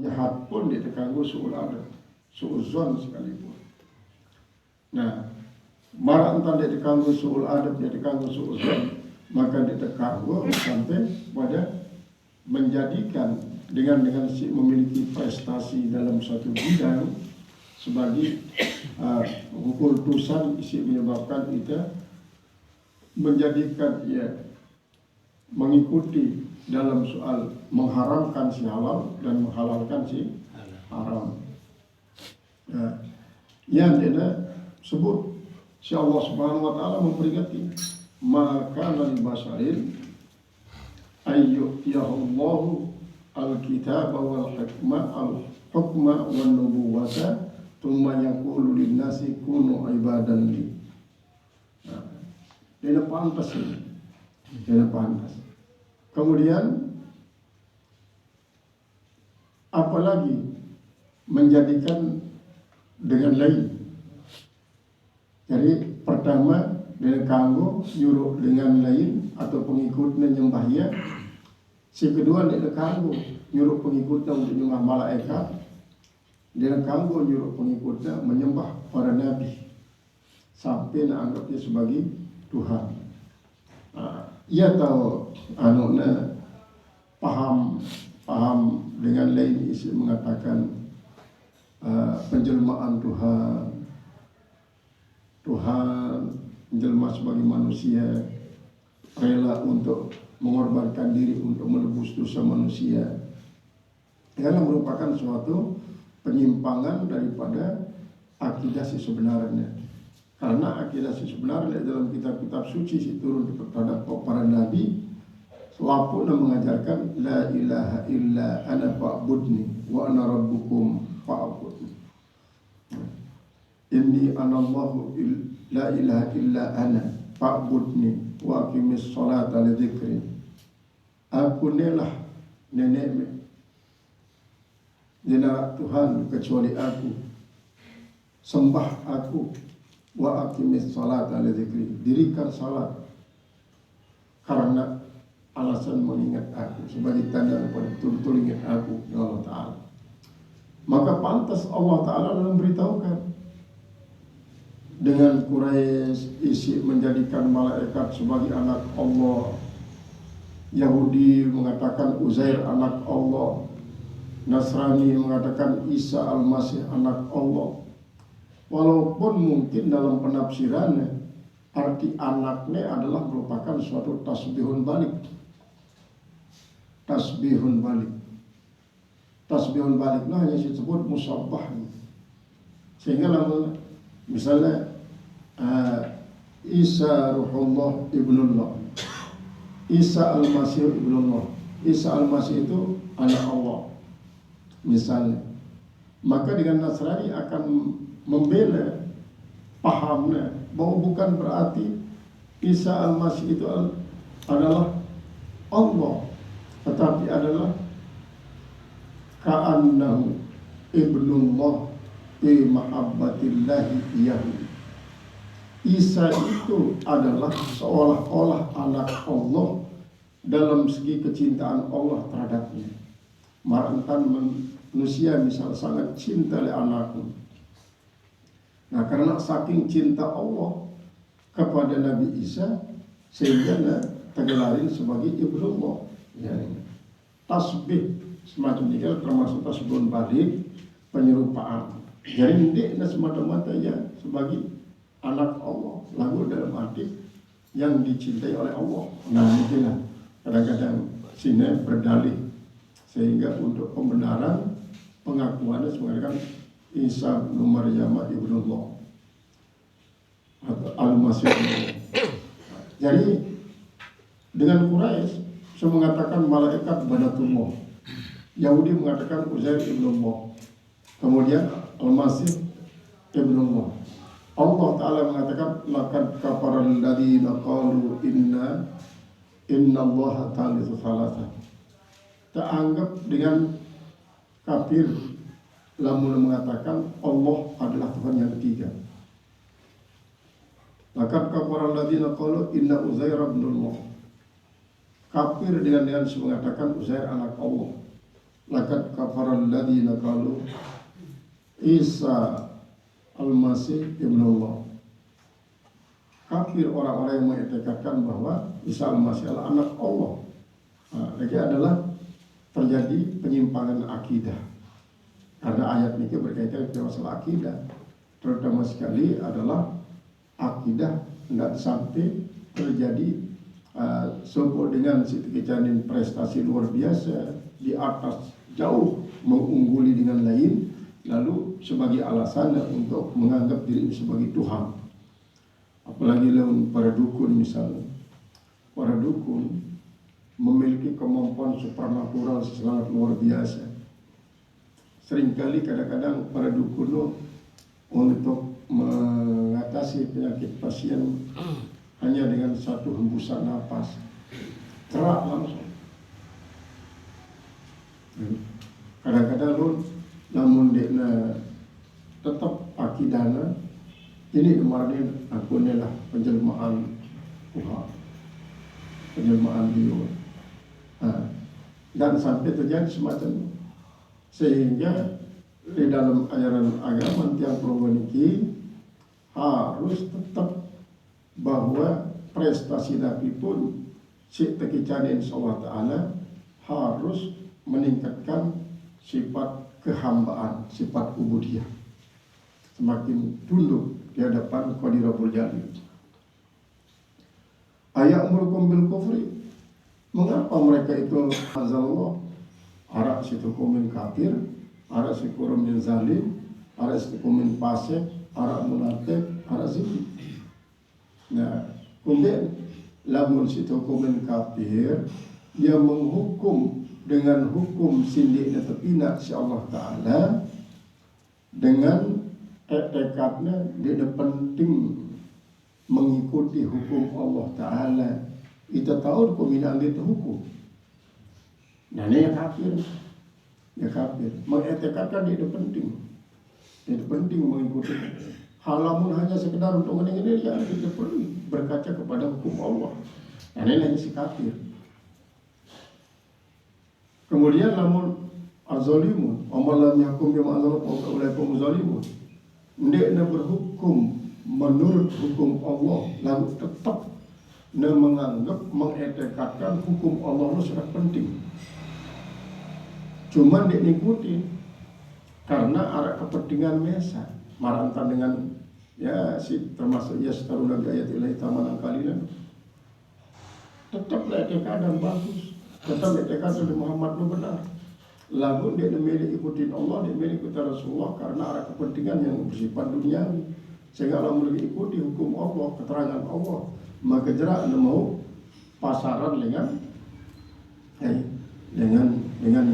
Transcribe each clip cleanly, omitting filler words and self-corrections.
jahat pun dia terganggu suul adab, suuzon sekalipun. Nah, malah entah dia terganggu suul adab, dia terganggu suuzon, maka dia terganggu sampai pada menjadikan dengan si memiliki prestasi dalam suatu bidang sebagai kultusan isi menyebabkan kita menjadikan ia mengikuti dalam soal mengharamkan si halal dan menghalalkan si haram. Yang dia sebut si Allah Subhanahu wa taala memperingati maka nabi basyarin ayyutiyahullahu al-kitab wal hukma wan nubuwata thumma yaqulu lin-nasi kunu ibadan li. Dia pantas ini. Dia pantas. Kemudian apalagi menjadikan dengan lain. Jadi pertama dia kanggo nyuruh dengan lain atau pengikutnya nyembah dia. Si kedua dia kanggo nyuruh pengikutnya untuk nyembah malaikat. Dia kanggo nyuruh pengikutnya menyembah para nabi sampai anggapnya sebagai Tuhan. Ia tahu paham dengan lain isi mengatakan penjelmaan Tuhan menjelma sebagai manusia, rela untuk mengorbankan diri untuk menebus dosa manusia. Ini merupakan suatu penyimpangan daripada akidah si sebenarnya. Karena akidah si sebenarnya dalam kitab-kitab suci si turun kepada para nabi selalu mengajarkan la ilaha illa ana fa'budni wa ana rabbukum fa'budni. Inni anallahu la ilaha illa ana fa'budni wa aqimis salata li dzikri. Aku nelah nenekmu. Tidak Tuhan kecuali aku. Sembah aku. Wa aqimis salata li dzikri. Dirikan salat karena alasan mengingat aku, sebagai tanda kepada betul-betul ingat aku ya Allah Ta'ala. Maka pantas Allah Ta'ala dalam beritahukan dengan Quraisy isi menjadikan malaikat sebagai anak Allah, Yahudi mengatakan Uzair anak Allah, Nasrani mengatakan Isa al-Masih anak Allah. Walaupun mungkin dalam penafsirannya arti anaknya adalah merupakan suatu tasbihun balik. Tasbihun balik. Tasbihun balik nah hanya disebut musabbah. Sehingga lama misalnya Isa ruhullah ibnullah, Isa al-Masih ibnullah. Isa al-Masih itu anak Allah misalnya. Maka dengan Nasrani akan membela pahamnya bahwa bukan berarti Isa al-Masih itu adalah Allah, tetapi adalah ka'annahu ibnullah bi mahabbatillahi iyahu. Isa itu adalah seolah-olah anak Allah dalam segi kecintaan Allah terhadapnya. Marantan manusia misal sangat cinta oleh anaknya. Nah, karena saking cinta Allah kepada Nabi Isa sehingga tergelarin sebagai ibnullah. Ya, tasbih semacam ini termasuk tasbihun balik, penyerupaan. Jadi tidak semata-mata ya sebagai anak Allah, lalu dalam arti yang dicintai oleh Allah. Nah, itulah kadang-kadang sini berdalih sehingga untuk pembenaran pengakuannya mengatakan Isa bin Maryam ibnullah atau al-Masih. Jadi dengan Quraisy saya mengatakan malaikat banatullah, Yahudi mengatakan Uzair ibnullah, kemudian al-Masih ibnullah. Allah Ta'ala mengatakan laqad kafara alladziina qalu inna allaha thalithu thalatha. Teranggap dengan kafir lamun mengatakan Allah adalah Tuhan yang ketiga. Laqad kafara alladziina qalu inna Uzair ibnullah. Kafir dengan mengatakan Uzair anak Allah. laqad kafaral ladzina qalu Isa al-Masih ibnullah. Kafir orang-orang yang mengiktikadkan bahwa Isa al-Masih adalah anak Allah. Nah, lagi adalah terjadi penyimpangan akidah. Karena ayat ini berkaitan dengan masalah akidah. Terutama sekali adalah akidah tidak sampai terjadi sebut dengan Siti prestasi luar biasa di atas jauh mengungguli dengan lain, lalu sebagai alasan untuk menganggap diri sebagai Tuhan. Apalagi lawan para dukun misalnya. Para dukun memiliki kemampuan supernatural sangat luar biasa. Seringkali kadang-kadang para dukun untuk mengatasi penyakit pasien hanya dengan satu hembusan nafas cerak langsung. Kadang-kadang namun dia tetap akidana ini kemarin aku inilah penjelmaan Tuhan, penjelmaan Dia. Dan sampai terjadi semacam itu. Sehingga di dalam ajaran agama yang promoniki harus tetap bahwa prestasi Nabi pun seketika insya-Allah Ta'ala harus meningkatkan sifat kehambaan, sifat ubudiyah, semakin tunduk di hadapan Qadirul Jalil. Ayat umurukum bil kufri, mengapa mereka itu azallah arak situ kumin kafir, arak situ kumin zalim, arak situ kumin fasik, arak munafik, arak zindik. Nah, kemudian lamun situ kumin kafir, dia menghukum dengan hukum sindik dan terpina si Allah Ta'ala dengan tekadnya dia penting mengikuti hukum Allah Ta'ala. Kita tahu peminaan itu hukum. Nah ini yang kafir. Ya kafir. Mengetekadkan dia penting. Dia penting mengikuti. Halamun hanya sekedar untuk mendengar ya kita perlu berkaca kepada hukum Allah. Nah ini yang si kafir. Kemudian namun az-zalimun, amalan yakum bima anzalallahu alaikum zalimun. Hendaknya berhukum menurut hukum Allah, lalu tetap menganggap mengetikatkan hukum Allah itu sangat penting. Cuma dia ikuti karena ada kepentingan mesa, marantan dengan ya si termasuk ya setaruna bi ayat ilahi tamanan kalilan. Tetaplah etikatan bagus. Tetap etikatan dari Muhammad itu benar. Lalu dia memilih ikutin Allah, dia memilih ikutin Rasulullah karena ada kepentingan yang bersifat duniawi. Sehingga Allah lebih ikuti hukum Allah, keterangan Allah. Maka jerak anda mau pasaran dengan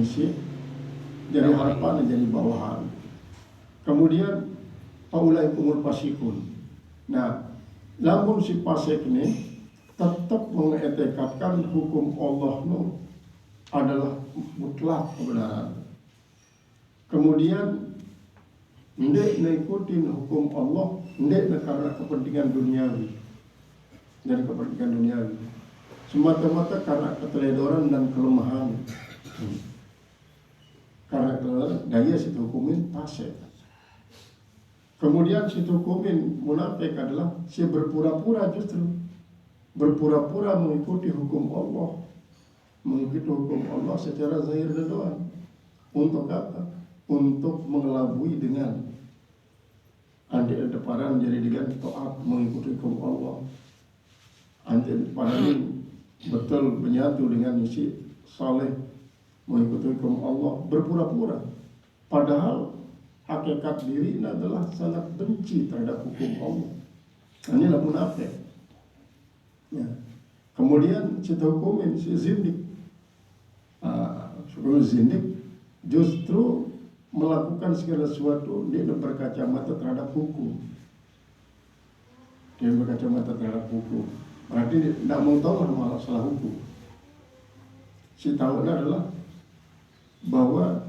isi jadi harapan dan jadi bawahan. Kemudian paulai kumul pasikun. Nah, namun si pasik ini tetap mengetikatkan hukum Allah itu adalah mutlak kebenaran. Kemudian tidak mengikuti hukum Allah, tidak karena kepentingan duniawi. Dari kepentingan duniawi. Semata-mata karena keteledoran dan kelemahan. Karena kelemahan, daya situ hukumin pasir. Kemudian situ hukumin munafik adalah si berpura-pura justru. Berpura-pura mengikuti hukum Allah. Mengikuti hukum Allah secara zahir dan doang. Untuk apa? Untuk mengelabui dengan adik deparan jadi dengan taat mengikuti hukum Allah. Adik deparan betul menyatu dengan misi saleh mengikuti hukum Allah, berpura-pura. Padahal hakikat diri adalah sangat benci terhadap hukum Allah. Inilah munafik. Ya. Kemudian kita hukumin si zindik. Zindik justru melakukan segala sesuatu dia berkacamata terhadap hukum. Dia berkacamata terhadap hukum. Berarti dia tidak mau tahu masalah hukum. Si tahunya adalah bahwa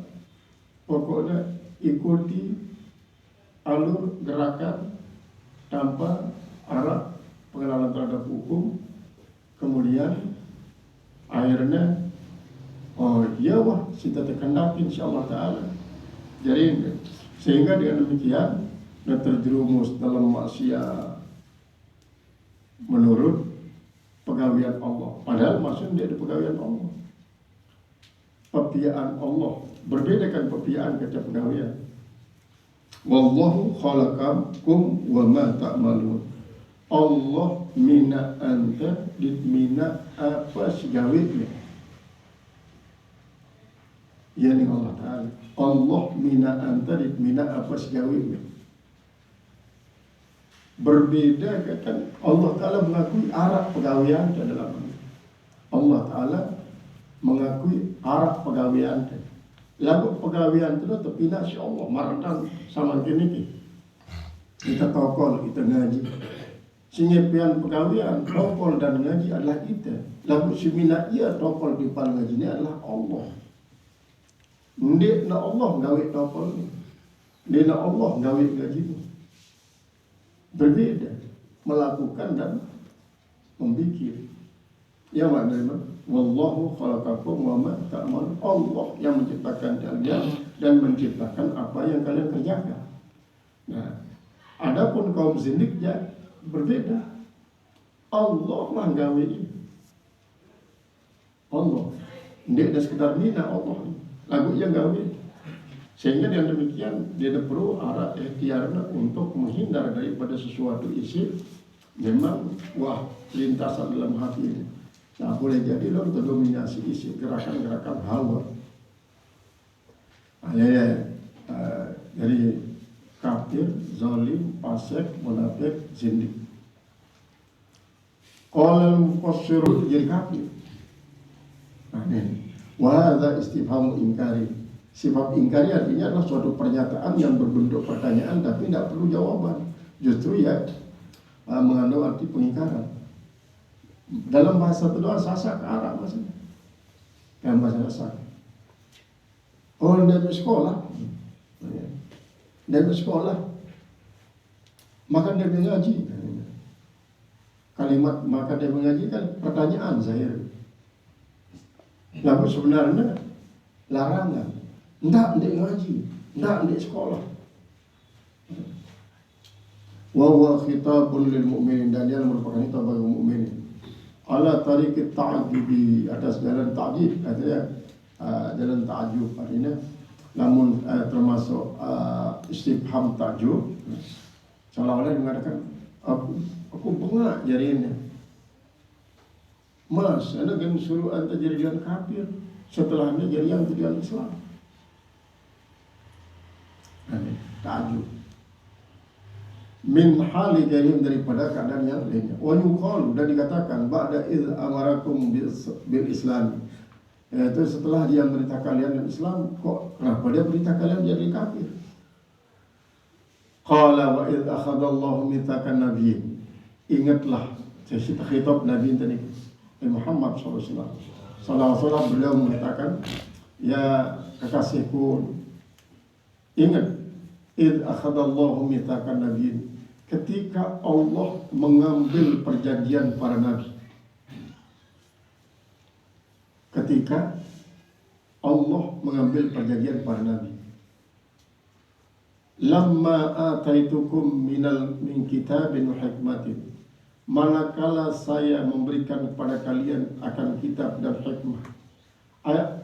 pokoknya ikuti alur gerakan tanpa arah pengenalan terhadap hukum. Kemudian akhirnya Oh iya wah, kita terkendaki insyaallah ta'ala. Jadi sehingga dengan demikian dan terjerumus dalam maksiat menurut pegawaian Allah. Padahal maksudnya dia pegawaian Allah. Pepiaan Allah. Berbeda kan pepiaan kata pegawaian. Wallahu khalaqakum wa ma ta'malun. Allah mina anta ditmina apa segawitnya. Ya ni Allah Ta'ala. Allah mina anta ditmina apa segawitnya. Berbeda kan Allah Ta'ala mengakui arak pegawaian dalam Allah Ta'ala mengakui arak pegawaian. Lagu pegawaian itu terpindah si Allah mardan sama kini kita tokol, kita ngaji. Sinyepian pegawaian, tokol dan ngaji adalah kita. Lagu simina ia tokol di pal ngaji ini adalah Allah. Ndik na Allah gawe tokol ni. Ndik na Allah gawe ngaji ni. Berbeda melakukan dan memikir. Ya maknanya wallahu khalaqakum wa ma ta'malun. Allah yang menciptakan kalian dan menciptakan apa yang kalian kerjakan. Nah, adapun kaum zindik ya berbeda. Allah lah gawe ini. Allah. Ndik ada sekedar mina Allah. Lagu yang gawe. Sehingga dengan demikian dia perlu arah ikhtiarnya untuk menghindar daripada sesuatu isi memang wah lintasan dalam hati ini. Nah boleh jadi lo terdominasi isi gerakan-gerakan hawa. Jadi kafir, zalim, fasik, munafik, zindik. Qala al-mufassirun jadi kafir. Nah ini wahada istifhamu ingkari. Sifat ingkari artinya adalah suatu pernyataan yang berbentuk pertanyaan tapi tidak perlu jawaban. Justru ya mengandung arti pengingkaran. Dalam bahasa kedua sasak Arab maksudnya. Dalam bahasa sasak. Oh dari sekolah. Dari sekolah. Maka dia mengaji. Kalimat maka dia mengaji kan pertanyaan zahir. Lalu sebenarnya larangan. Ndak ngaji, ndak sekolah. Wa huwa khitabun lil mu'minin dan dia merupakan khitab bagi mukminin. Ala tariqit ta'jibi atas jalan ta'jib artinya jalan ta'jub artinya namun termasuk istifham ta'jub. Seolah-olah mengatakan aku bengak jarinya. Mas, anda kan suruh anda jadian kafir setelahnya jadian Islam. Ta'jub min hali jarim daripada keadaan yang lainnya. Wa yuqalu dan dikatakan ba'da iz amarakum bil islam. Yaitu setelah dia merintah kalian dengan Islam, kok kenapa dia merintah kalian jadi kafir? Qala wa iz akhadallahu mitsaqan nabiyyin. Ingatlah cerita khitab Nabi tadi Muhammad sallallahu alaihi wasallam beliau mengatakan ya kekasihku ingat id akhadallahu mitsaqan nabiyyin ketika Allah mengambil perjanjian para nabi. Ketika Allah mengambil perjanjian para nabi. Lamma ataitukum min kitabin wa hikmatin. Manakala saya memberikan kepada kalian akan kitab dan hikmah.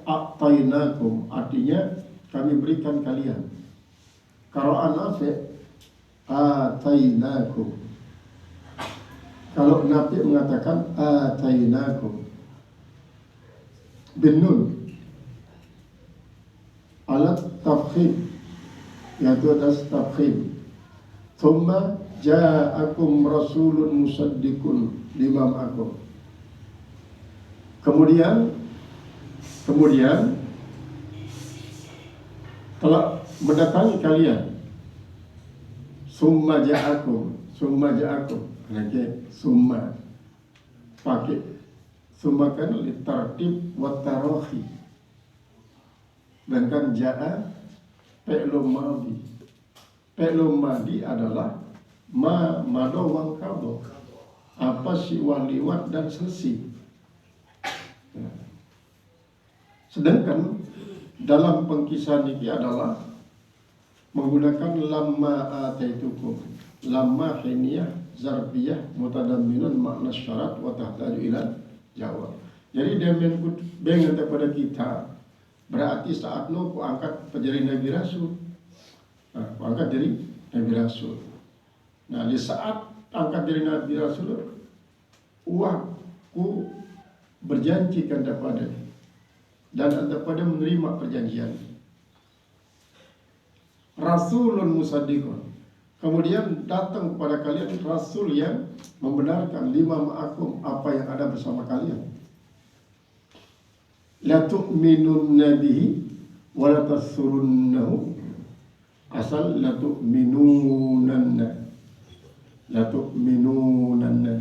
A'tainakum artinya kami berikan kalian. Qara'an Nafi' atainakum. Kalau Nafi' mengatakan atainakum bin nun alat tafkhim yaitu atas tafkhim. Thumma ja'akum rasulun musaddiqun lima ma'akum. Kemudian telah mendatangi kalian. Summa ja'akum lagi summa pakai summa kan litartib wa tarahi. Dan kan ja'a fi'lun madhi. Fi'lun madhi adalah mado wal qadha. Apa sih liwat dan selesai. Sedangkan dalam pengkisahan ini adalah menggunakan lamma ataitukum, lamma hiniyah zarfiyah mutadamminun makna syarat wa tahtaju ila jawab. Jadi dia dengan kepada kita berarti saat ku angkat menjadi Nabi Rasul. Nah, ku angkat jadi Nabi Rasul. Nah, di saat angkat jadi Nabi Rasul, ku berjanji kepada dan kepada menerima perjanjian. Rasulun musaddiqun. Kemudian datang kepada kalian Rasul yang membenarkan lima ma'akum, apa yang ada bersama kalian. La tu'minunna bihi wa la tasurunnahu. Asal la tu'minunanna. La tu'minunanna.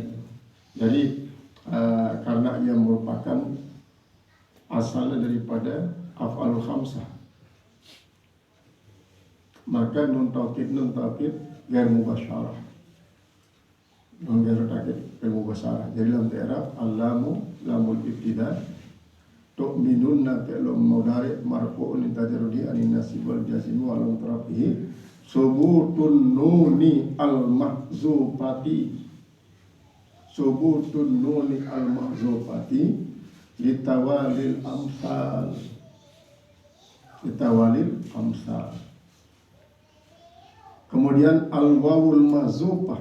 Jadi karena ia merupakan asalnya daripada af'alul khamsah, maka nun taukid gair mubasyarah, nun gair taukid gair mubasyarah. Jadi dalam i'rab allamu lamul ibtida, tu'minunna fi'lun mudhari' marfu'un litajarrudi anin nasib wal jazm wa lam tarafihi subutun nuni al mahzufati, subutun nuni al mahzufati litawalil amsal, litawalil amsal. Kemudian al-wawul mazufah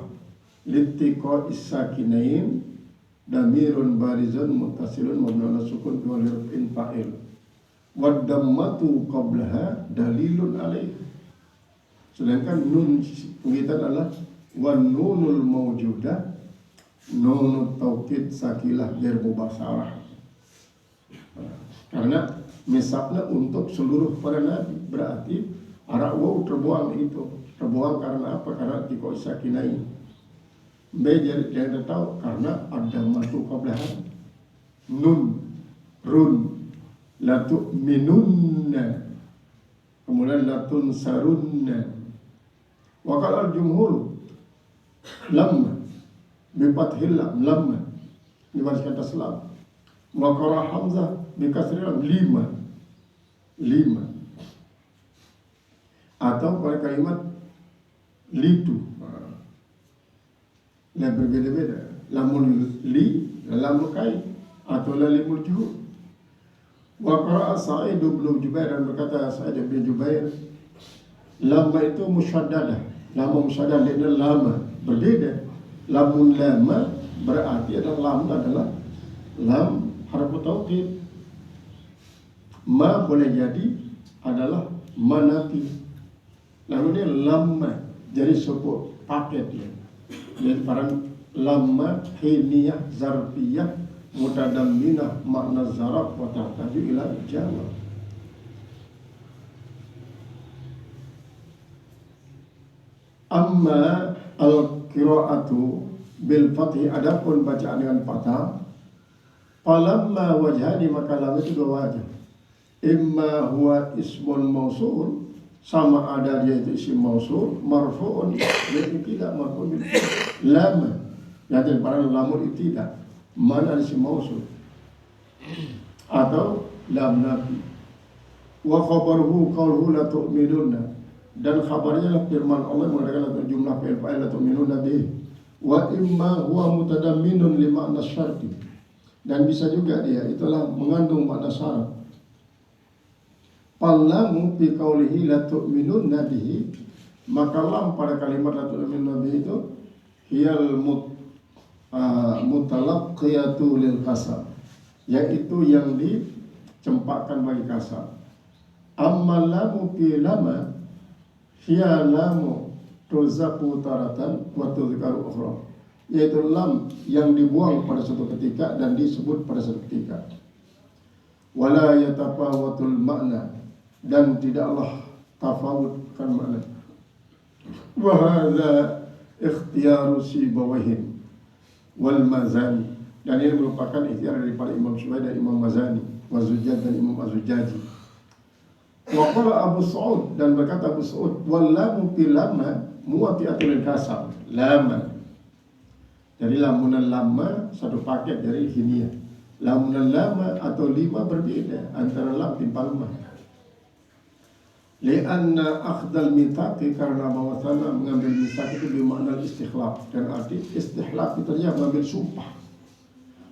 litiqa is-sakinain damirun barizun muttasilun mabniun ala sukun wa lirfin fa'il wad dammatu qablaha dalilun alaih. Sedangkan nun kita adalah wan nunul mawjudah nunut taukid sakilah gair mubasyarah. Karena misaknya untuk seluruh para nabi, berarti arak waw terbuang itu. Terbuang karena apa? Karena tiko sakinain. Jadi jangan tahu karena ada matu qablahan. Nun, run, latu minunna, kemudian latun sarunna. Wakal al jumhur lamma bifathil lamma dibariskan taslam. Wakara hamzah bikasril lima. Atau pada kalimat litu, nah berbeda-beda. Lamun li, lamun kai, atau lalimul juhud. Wa qara'a Sa'id bin Jubair, dan berkata Sa'id bin Jubair, lama itu musyaddadah. Lama musyaddadah dengan lama berbeda. Lamun lama berarti adalah lam harfu taukid. Ma boleh jadi adalah manafi. Lalu dia lama jadi sebuah paket ya. Jadi barang lama hiniyah zarfiyah mutadamminah makna zaraf wa tahtaju ila jawab. Amma al-qira'atu bil fathi, adapun bacaan dengan fathah, falamma wajhani, maka lam itu dua wajah. Imma huwa ismun mausul, sama ada dia itu isim mausul, marfu'un yaitu tidak, marfu'un lama, jadi para lamun itu tidak, mana isim mausul, atau lam nafi. Wa khabaruhu qawluhu la tu'minunna, dan khabarnya adalah firman Allah mengatakan jumlah fa'il la tu'minunna bih. Wa imma huwa mutadamminun li ma'na syarti, dan bisa juga dia itulah mengandung makna syarat. Fallamu fi qawlihi la tu'minunna bihi, maka lam pada kalimat la tu'minunna bihi itu hiyal mutalaqqiyatu lil kasar, yaitu yang dicempakkan bagi kasar. Amma lamu fi lama hiya lamu tuzaku taratan wa tuzkaru ukhra, yaitu lam yang dibuang pada suatu ketika dan disebut pada suatu ketika. Wala yatafawatul makna, dan tidaklah tafawutkan makna. Wa hadza ikhtiyaru Sibawahin wal Mazani, dan ini merupakan ikhtiar daripada Imam Syu'aib dan Imam Mazani, wa Zujjaj dan Imam Az-Zujjaji. Wa qala Abu Sa'ud, dan berkata Abu Sa'ud, wal lamu fil lamma muwati'atul kasar, lama. Jadi lamunan lama satu paket dari hiniyah. Lamun lama atau lima berbeda antara lam timpal ma. Lianna akhdal mithaqi, karena bahwasanya mengambil mithaq itu bermakna istikhlaf, dan arti istikhlaf itu artinya mengambil sumpah.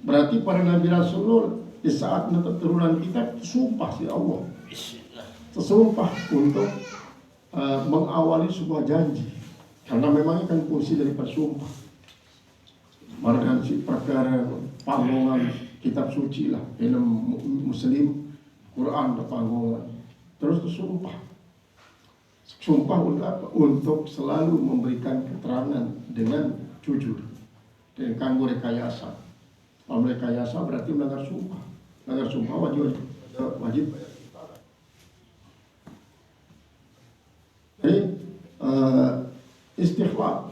Berarti para nabi rasul di saat menetap turunan kita sumpah si Allah, tersumpah untuk mengawali sebuah janji, karena memang kan fungsi dari bersumpah. Margan si perkara panggongan kitab suci lah, ini Muslim, Quran dan panggongan. Terus sumpah untuk apa? Untuk selalu memberikan keterangan dengan jujur, dengan kanggo rekayasa. Kalau rekayasa berarti melanggar sumpah. Melanggar sumpah wajib. Jadi istikhlaf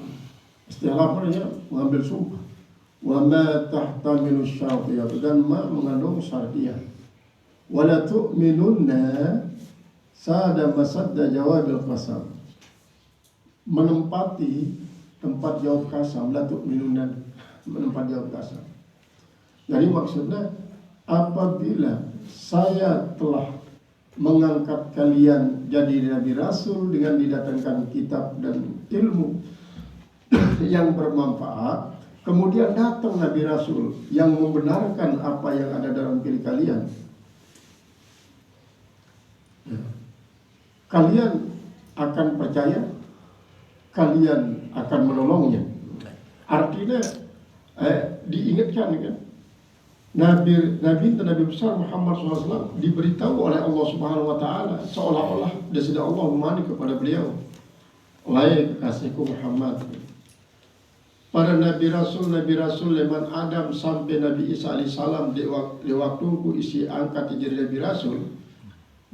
artinya mengambil sumpah. Wa ma tahtamilu syartiyah, dan ma mengandung syartiyah. Wala tu'minunna sada masadda jawabil qasam, menempati tempat jawab kasam. La tu'minunna, menempat jawab kasam. Jadi maksudnya apabila saya telah mengangkat kalian jadi nabi rasul dengan didatangkan kitab dan ilmu yang bermanfaat, kemudian datang nabi rasul yang membenarkan apa yang ada dalam diri kalian, kalian akan percaya, kalian akan menolongnya. Artinya diingatkan kan, Nabi besar Muhammad SAW diberitahu oleh Allah Subhanahu Wa Taala seolah-olah dia sudah Allah memani kepada beliau, wahai kekasihku Muhammad. Para nabi rasul leman Adam sampai Nabi Isa alaihissalam di waktuku isi angkat jadi nabi rasul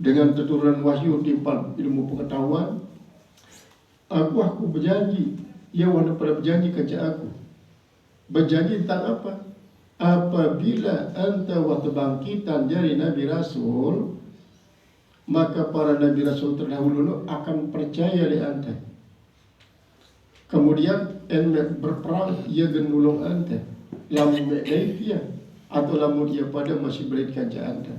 dengan keturunan wahyu timpal ilmu pengetahuan. Aku berjanji, ya wahai pada berjanji kerja aku. Berjanji tentang apa? Apabila anta waktu bangkitan dari nabi rasul, maka para nabi rasul terdahulu akan percaya di anta. Kemudian berperang ia genulung anta, lamun dia atau lamun dia pada masih berikan ke anta.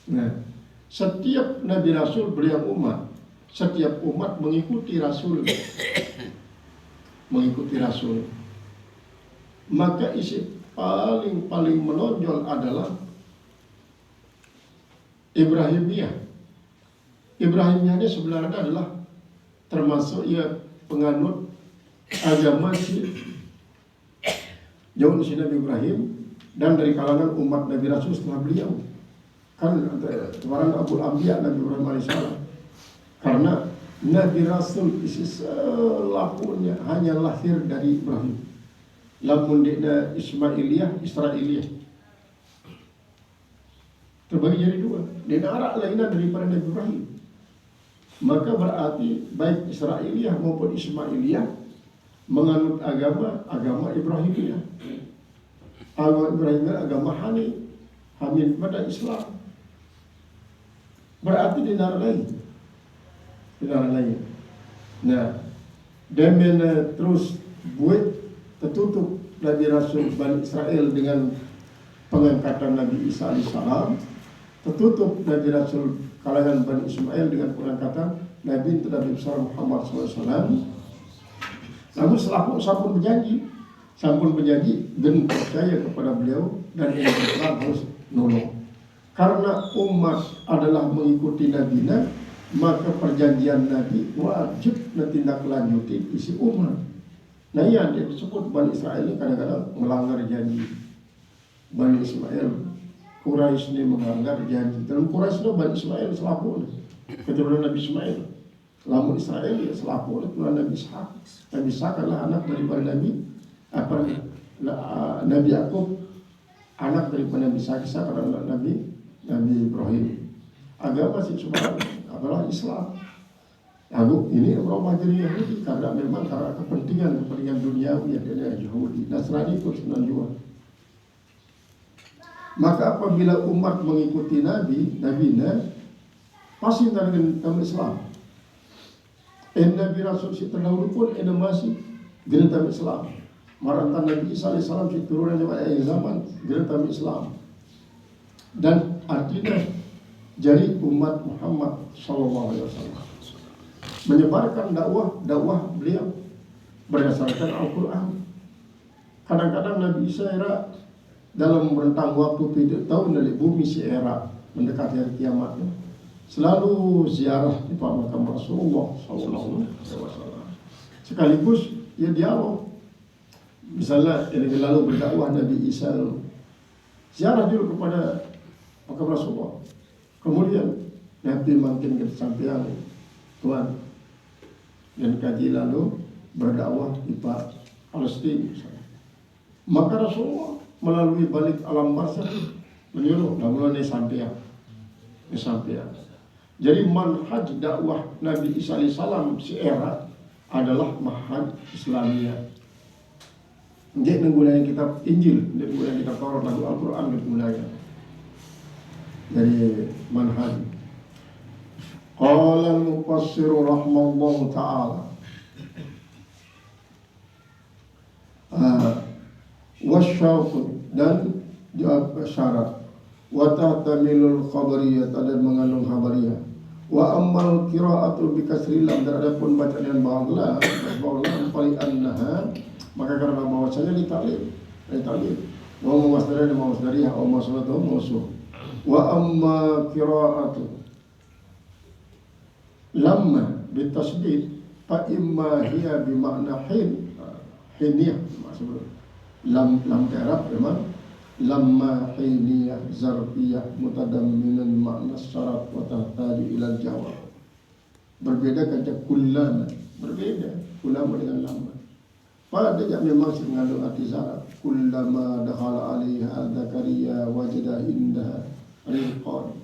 Nah, setiap nabi rasul beliau umat, setiap umat mengikuti rasul, Maka isi paling menonjol adalah Ibrahimiyah. Ibrahimiyah ini sebenarnya adalah termasuk ia penganut agama si jauh si Nabi Ibrahim, dan dari kalangan umat Nabi Rasul setelah beliau. Kan orang Abul Anbiya Nabi Ibrahim alaihissalam. Karena Nabi Rasul isi selapunya hanya lahir dari Ibrahim. Lamun dina Ismailiyah, Israiliyah terbagi jadi dua. Dina arak lainnya daripada Nabi Ibrahim. Maka berarti baik Israiliyah maupun Ismailiyah menganut agama Ibrahimiyah. Agama Ibrahimiyah agama Hanif pada Islam. Berarti di negara lain. Nah, demen terus buat tertutup Nabi Rasul Bani Israel dengan pengangkatan Nabi Isa alaihissalam, tertutup Nabi Rasul kalangan Bani Ismail dengan pengangkatan Nabi besar Muhammad SAW. Lalu sampun berjanji dan percaya kepada beliau, dan yang berperang harus nolong. Karena umat adalah mengikuti Nabi, maka perjanjian Nabi wajib ditindaklanjuti isi umat. Nah yang disebut Bani Israel ini kadang-kadang melanggar janji. Bani Ismail, Quraisy ini melanggar janji. Dalam Quraisy itu Bani Ismail selapu keturunan Nabi Ismail. Lamun Israel ya selapu keturunan Nabi Ishak. Nabi Ishak adalah anak daripada Nabi Yakub, anak daripada Nabi Ishak adalah Nabi Ibrahim. Agama sih subhanallah adalah Islam. Lalu ini berubah jadi Yahudi karena memang karena kepentingan duniawi yang ada Yahudi. Nasrani itu senang juga. Maka apabila umat mengikuti Nabi pasti dengan Islam. Nabi Rasul si terdahulu pun masih dengan Islam. Marantan Nabi Isa alaihissalam turun pada akhir zaman gerta Islam. Dan artinya jadi umat Muhammad sallallahu alaihi wasallam menyebarkan dakwah beliau berdasarkan Al-Qur'an. Kadang-kadang Nabi Isa era dalam rentang waktu 7 tahun dari bumi si era mendekati hari kiamatnya selalu ziarah di makam Rasulullah sallallahu alaihi wasallam. Sekaligus ya dialog. Misalnya yang lalu berdakwah Nabi Isa ziarah dulu kepada makam Rasulullah. Kemudian Nabi makin kesampaian Tuhan dan kaji lalu berdakwah di Palestina misalnya. Maka Rasulullah melalui balik alam barzakh menyuruh mulai sampai. Jadi manhaj dakwah Nabi Isa alaihissalam si era adalah manhaj Islamiyah. Dia menggunakan kitab Injil, dia menggunakan kitab Taurat, lagu Al-Quran dia menggunakan. Jadi manhaj. Qala al-mufassir rahimahullahu ta'ala. Wasyauq dan jawab syarat. Wa tahtamilul khabariyat dan mengandung khabariyah. Wa ammal qira'atu bi kasri lam dan adapun bacaan dengan bawah lam fali annaha maka karena bahwasanya ditaklid wa masdariyah dan masdariyah wa masalatu musuh wa amma qira'atu lamma bitasdid fa imma hiya bi makna hiniyah maksudnya lam Arab memang lamma hiniyah zarfiyah mutadamminan makna syarat wa tahtaju ila jawab. Berbeda kata kullama, berbeda kullama dengan lamma. Pada dia memang mengandung arti syarat. Kullama dakhala 'alaiha Zakaria wajada indaha rizqan.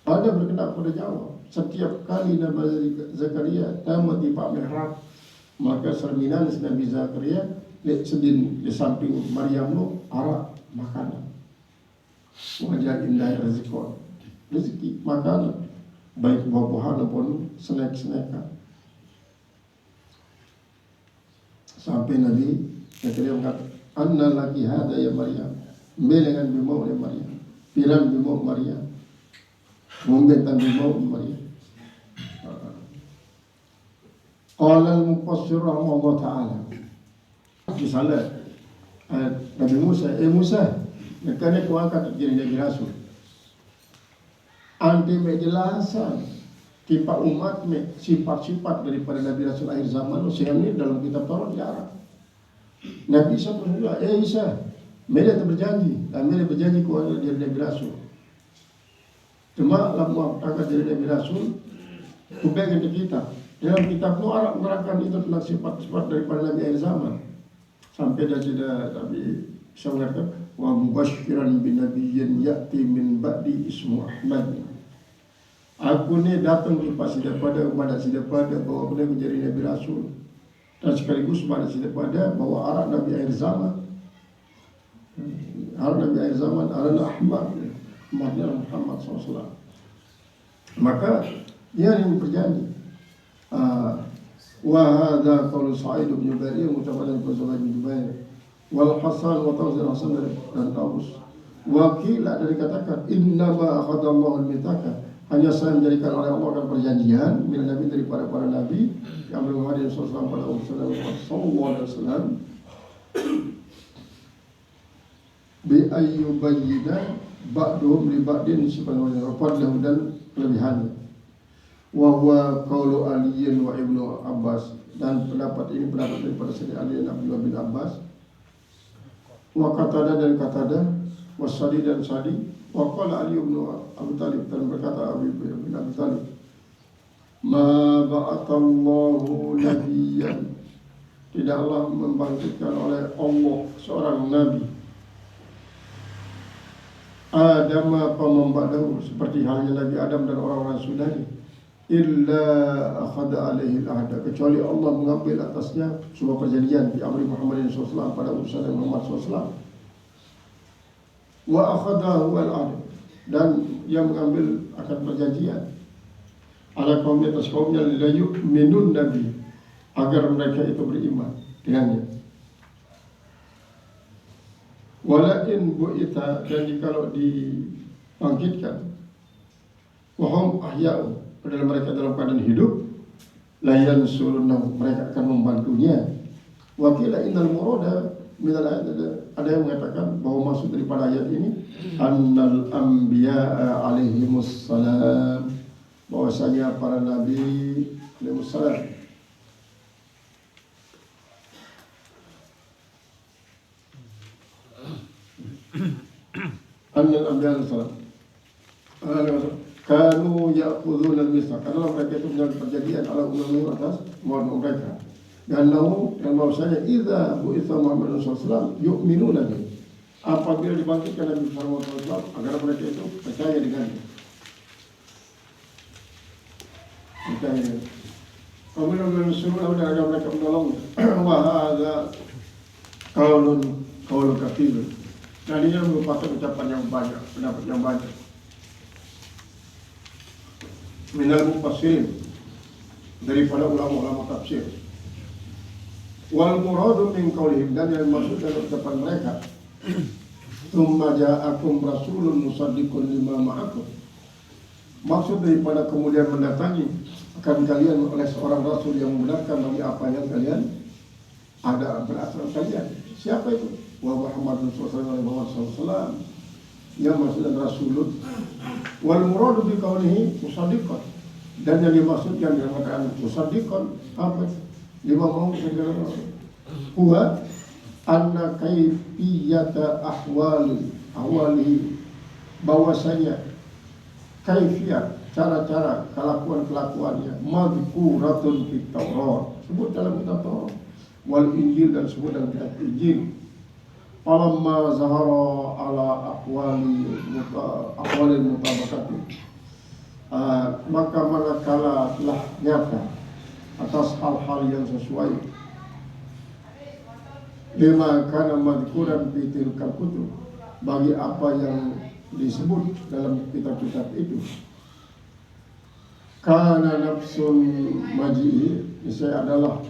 Pada berkenaan pada jawab. Setiap kali Nabi Zakaria tamat di Pak Mihrab, maka cerminan Nabi Zakaria sedin di samping Maryam lu arak makanan. Wajah indah rezeki makanan baik buah-buahan maupun snack-snackan. Sampai Nabi Zakaria berkata, "Anna laki hada ya Maryam." Melengan bimau ya Maryam. Piran bimau Maryam. Membentan bimau Maryam. Qala al-mufassir rahimahullah ta'ala. Misalnya Nabi Musa, Musa, makanya kau angkat jadi Nabi Rasul. Anti menjelaskan tipe umat sifat-sifat daripada Nabi Rasul akhir zaman. Saya ini dalam kitab Taurat jarang. Nabi Isa pun juga, Isa, mereka berjanji, dan mereka berjanji kau angkat jadi Nabi Rasul. Cuma lama angkat jadi Nabi Rasul, kau bagian di kitab. Dalam kitab itu Arab menerangkan itu tentang sifat-sifat daripada Nabi akhir zaman. Sampai dah tidak Nabi bisa mengatakan wa mubasyiran bin nabiyyin ya'ti min ba'di ismu Ahmad. Aku ni datang lepas daripada umat daripada bahawa beliau menjadi Nabi Rasul dan sekaligus umat daripada bahawa Arab Nabi akhir zaman. Arab Nabi akhir zaman adalah Ahmad Muhammad SAW. Maka dia yang berjanji. Wa hadza qaul Sa'id bin Jubair mutawalli bin Sa'id bin Jubair wal Hasan wa Tawzir Hasan dan Taus. Wakila dari katakan inna ma akhadallahu al-mitsaka, hanya saya menjadikan oleh Allah akan perjanjian min nabi daripada para nabi yang Muhammad sallallahu alaihi wasallam bi ayyubayyina ba'duhum li ba'din subhanahu wa ta'ala dan kelebihannya. Wa huwa qaulu Ali wa Ibnu Abbas, dan pendapat ini pendapat daripada Sayyidina Ali dan Abdullah bin Abbas. Wa Qatadah dan Qatadah, wa Sadi dan Sadi, wa qala Ali bin Abi Thalib, dan berkata Ali bin Abi Thalib, ma ba'atallahu nabiyyan, tidaklah membangkitkan oleh Allah seorang nabi Adam apa membadahu, seperti halnya Nabi Adam dan orang-orang sudahnya, illa akhada alaihi al-ahda, kecuali Allah mengambil atasnya sebuah perjanjian di amri Muhammadin SAW, pada urusan Muhammad SAW. Wa akhadahu al-ahd, dan yang mengambil akan perjanjian ala kaumnya atas kaumnya la yu'minun nabi, agar mereka itu beriman dengannya. Walain bu'ita, dan jikalau dibangkitkan, wahum ahya'u, padahal mereka dalam keadaan hidup, la yansurunnahu, mereka akan membantunya. Wakila innal murada minal ayat, ada yang mengatakan bahwa maksud daripada ayat ini annal anbiya'a alaihimus salam, bahwasanya para nabi alaihimus salam annal anbiya'a alaihimus salam kanu ya'khudhuna al-mitsaq, karena mereka itu mengambil perjanjian ala umumnya atas umat mereka. Dan bahwasanya idza bu'itsa Muhammadun sallallahu alaihi wasallam yu'minuna bihi, apabila dibangkitkan Nabi sallallahu alaihi wasallam agar mereka itu percaya dengannya. Percaya. Kemudian Rasulullah dan agar mereka menolong. Wa hadza qaulun katsir. Dan ini merupakan ucapan yang banyak, pendapat yang banyak. Minal mufassirin, daripada ulama-ulama tafsir. Wal muradu min qaulihim, dan yang maksud dari ucapan mereka, tsumma ja'akum rasulun musaddiqun lima ma'akum, maksud daripada kemudian mendatangi akan kalian oleh seorang rasul yang membenarkan bagi apa yang kalian ada berasal kalian. Siapa itu? Wa Muhammadun sallallahu alaihi wasallam, yang maksud rasulun. Wal muradu bi qaulihi musaddiqan, dan yang dimaksud yang dikatakan musaddiqan apa? Lima mau segala huwa anna kaifiyata ahwali, bahwasanya kaifiyat, cara-cara kelakuan-kelakuannya madhkuratun fit Taurat, sebut dalam kitab Taurat, wal Injil, dan sebut dalam kitab Injil. Falamma zahara ala aqwalil mutabaqati, maka manakala telah nyata atas hal-hal yang sesuai lima kana madhkuran fi tilkal kutub, bagi apa yang disebut dalam kitab-kitab itu. Kana nafsun maji'i, saya adalah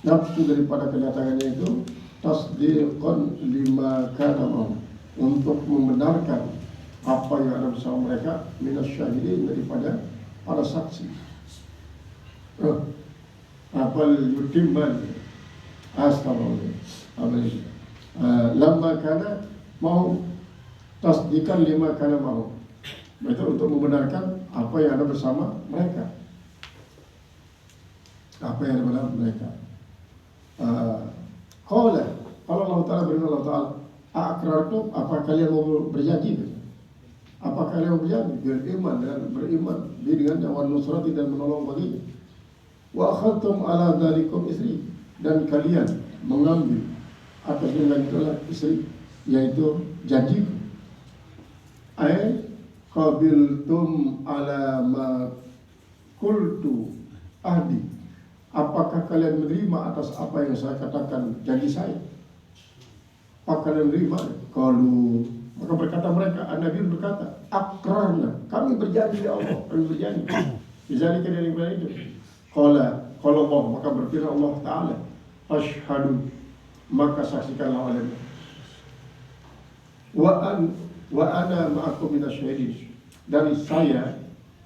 nafsu daripada kedatangannya itu, tasdiqan lima kana mau, untuk membenarkan apa yang ada bersama mereka, minas syahidin, daripada para saksi. Apal yutimman astagfirullah, lama kana mau, tasdiqan lima kana mau, itu untuk membenarkan apa yang ada bersama mereka, apa yang ada bersama mereka. Kalau Allah Ta'ala berfirman, Allah Ta'ala, aqrartum, apa kalian mau berjanji? Apa kalian mau berjanji? Beriman, dan beriman dengan wan nusrati, dan menolong baginya. Wa akhadtum ala dzalikum isri, dan kalian mengambil atas dengan itulah isri, yaitu janji. Ay qabiltum ala ma qultu ahdi, apakah kalian menerima atas apa yang saya katakan janji saya? Apakah kalian menerima? Kalau maka berkata mereka, Nabi berkata, akrarna, kami berjanji ya Allah, kami berjanji. Bisa dari itu. Kalau Allah, maka berfirman Allah Ta'ala, asyhadu, maka saksikanlah olehmu, wa ana ma'akum minasyahidin, dan saya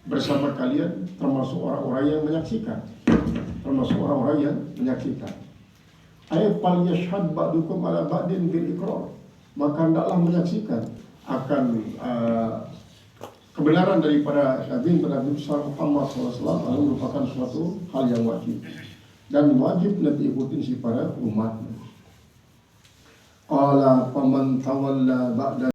bersama kalian termasuk orang-orang yang menyaksikan, Ayat fal yashhad ba'dukum ala ba'din bil iqrar, maka hendaklah menyaksikan akan kebenaran daripada Nabi Muhammad SAW merupakan suatu hal yang wajib, dan wajib nanti ikutin si para umat. Qala faman tawalla ba'da